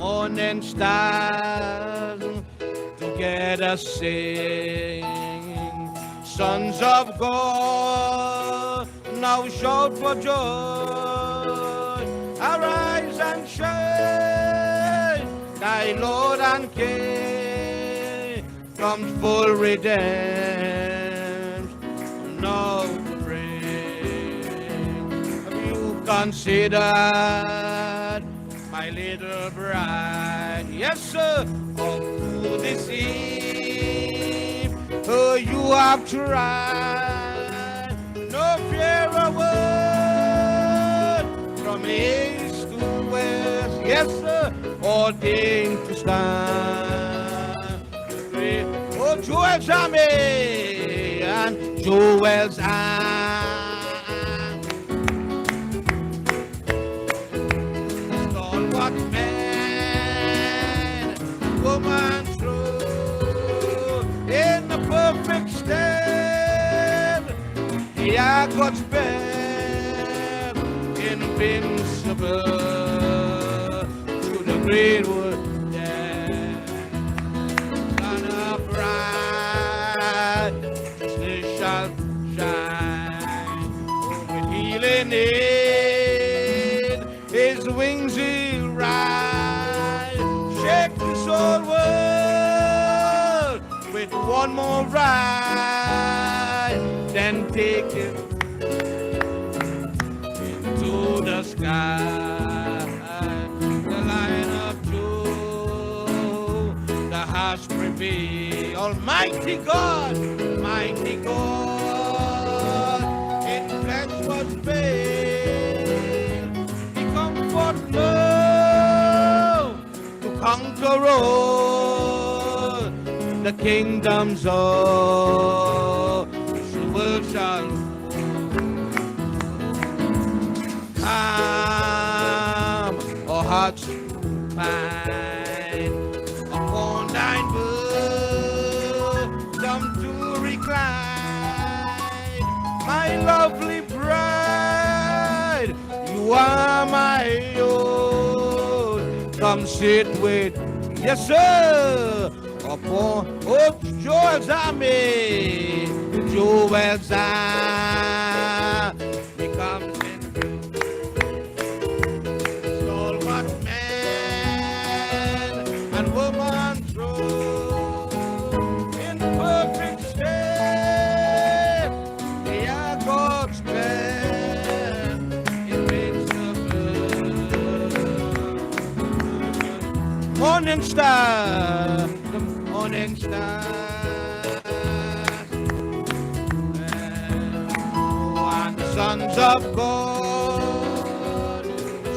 morning stars together sing. Sons of God, now shout for joy. Arise and shine, thy Lord and King comes full redemption now to bring. Have you considered my little bride? Yes, sir. Of who deceive, oh, you have tried. No fear of word from east to west. Yes, sir. Ordained to stand. Great, oh, 𝗗𝒂𝒏𝒈𝒔 and 𝗗𝒂𝒏𝒔. Stalwart man, woman true, in the perfect stand, they are God's best, invincible to the great world. Sun of righteousness shall shine, with healing in his wings he'll rise. Shake this whole world with one more ride, then take it into the sky. The Lion of Judah, the has prevailed. Almighty God, mighty God, in flesh was made. He comes forth love to conquer all the kingdoms of the world shall come, our hearts find upon thine bosom to recline. My lovely bride, you are my own. Come sit with, yes sir, upon 𝗗𝒂𝒏𝒈𝒔 becomes in stalwart man and woman true, in perfect state, they are God's best, invincible. Morning star, the morning star. Sons of God,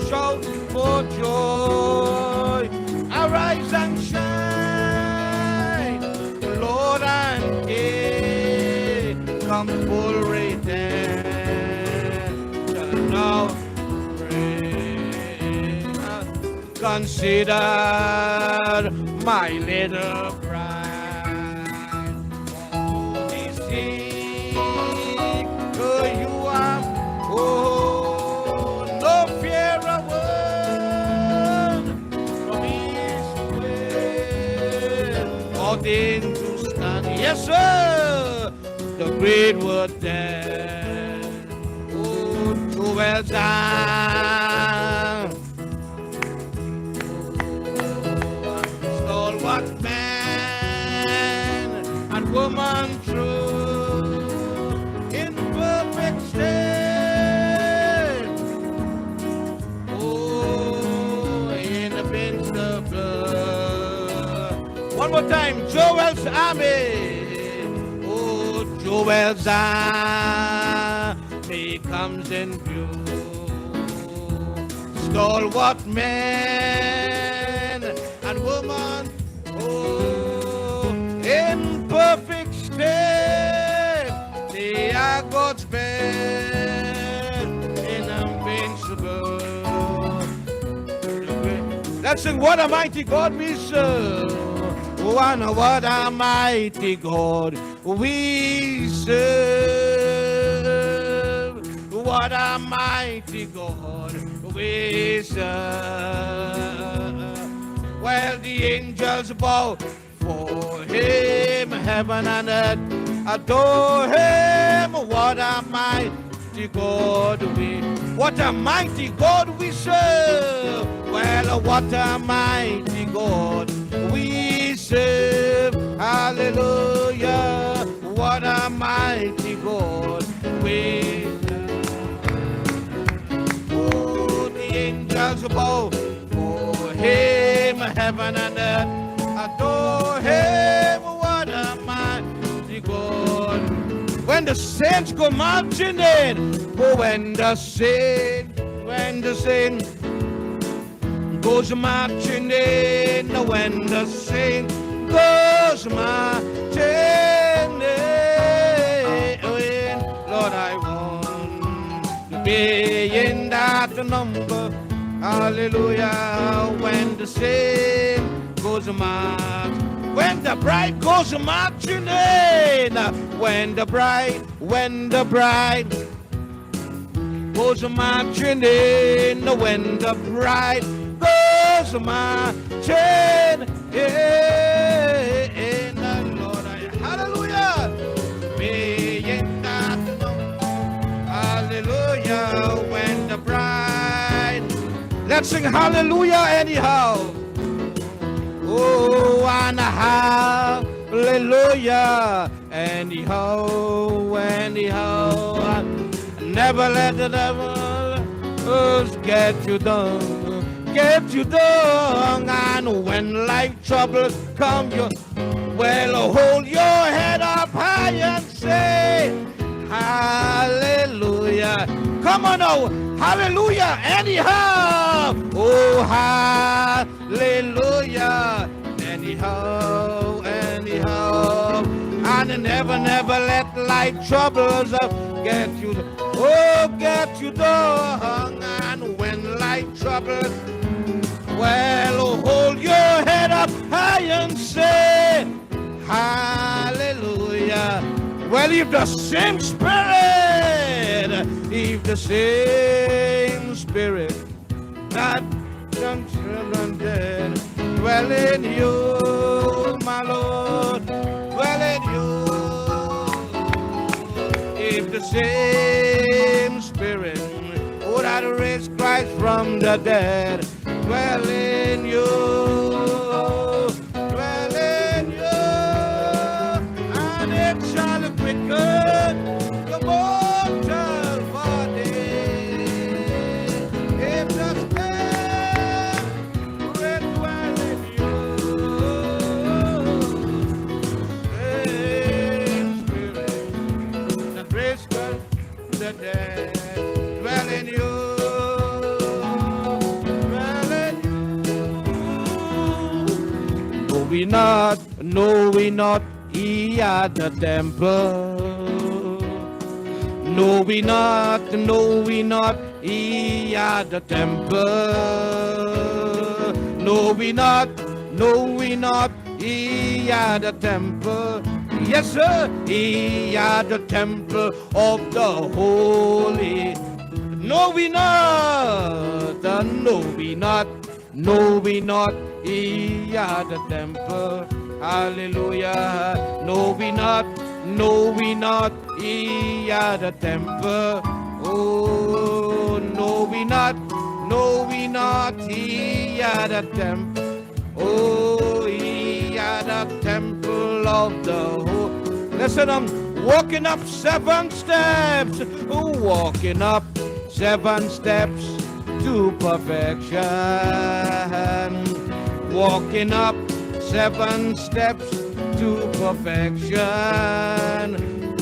shout for joy. Arise and shine, the Lord and King come full redemption now bring. Consider my little bride, for this you are, oh, no fear of word from east to west, ordained to stand, yes sir, the great word there, oh, 𝗗𝒂𝒏𝒈𝒔, stalwart man and woman true, in perfect state, oh, invincible. One more time, 𝗗𝒂𝒏𝒈𝒔, oh, 𝗗𝒂𝒏𝒈𝒔 comes in view. Stalwart man and woman, oh, in perfect state, they are God's best, invincible. Let's sing, what a mighty God we serve. Oh, and what a mighty God we serve. What a mighty God we serve. Well, the angels bow for him, heaven and earth adore him. What a mighty God what a mighty God we serve. Well, what a mighty God we serve. Hallelujah. What a mighty God we serve. Oh, the angels bow for him, heaven and earth adore him. What a mighty God. When the saints go marching in, oh, when the saint goes marching in, when the saint goes marching in, Lord, I want to be in that number. Hallelujah. When the saint goes marching, when the bride goes marching in, when the bride goes marching in, when the bride goes marching in, Lord, hallelujah, be in that number. Hallelujah, when the bride, let's sing hallelujah anyhow. Oh, and hallelujah, anyhow, anyhow. Never let the devil get you down, And when life troubles come, you well hold your head up high and say, hallelujah. Come on now, hallelujah, anyhow. Oh, hallelujah, anyhow, anyhow. And never let light troubles get you down. And when light troubles, well, hold your head up high and say, hallelujah. Well, if the same spirit that some children dead dwell in you, my Lord, dwell in you. If the same spirit who that raised Christ from the dead dwell in you, and it shall quicken the mortal body. If the spirit dwell in you, same spirit that raised Christ from the dead dwell in you. No, we not, ye at the temple. No, we not, ye at the temple. No, we not, ye at the temple. Yes, sir, ye at the temple of the holy. No, we not, ye at the temple. Hallelujah. No, we not, ye at the temple. Oh, no, we not, ye at the temple. Oh, ye at the temple of the holy. Listen, I'm walking up 7 steps, walking up 7 steps to perfection. Walking up 7 steps to perfection.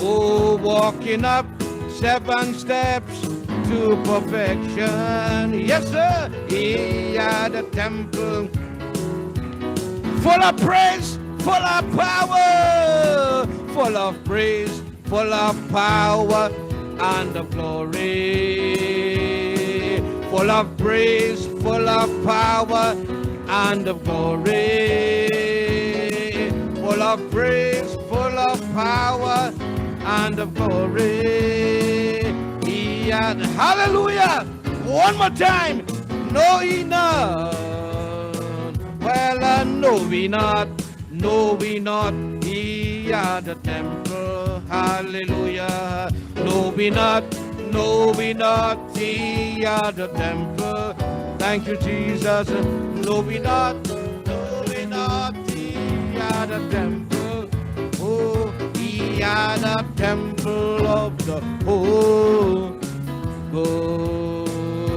Oh, walking up 7 steps to perfection. Yes, sir. He had a temple full of praise, full of power, full of praise, full of power and of glory. Full of praise, full of power and of glory, full of praise, full of power and of glory. He had, hallelujah, one more time. No, he not. Well, know we not, ye are the temple, hallelujah. Know we not, ye are the temple. Thank you, Jesus. Know we not, ye are the temple. Oh, ye are the temple of the Holy Ghost.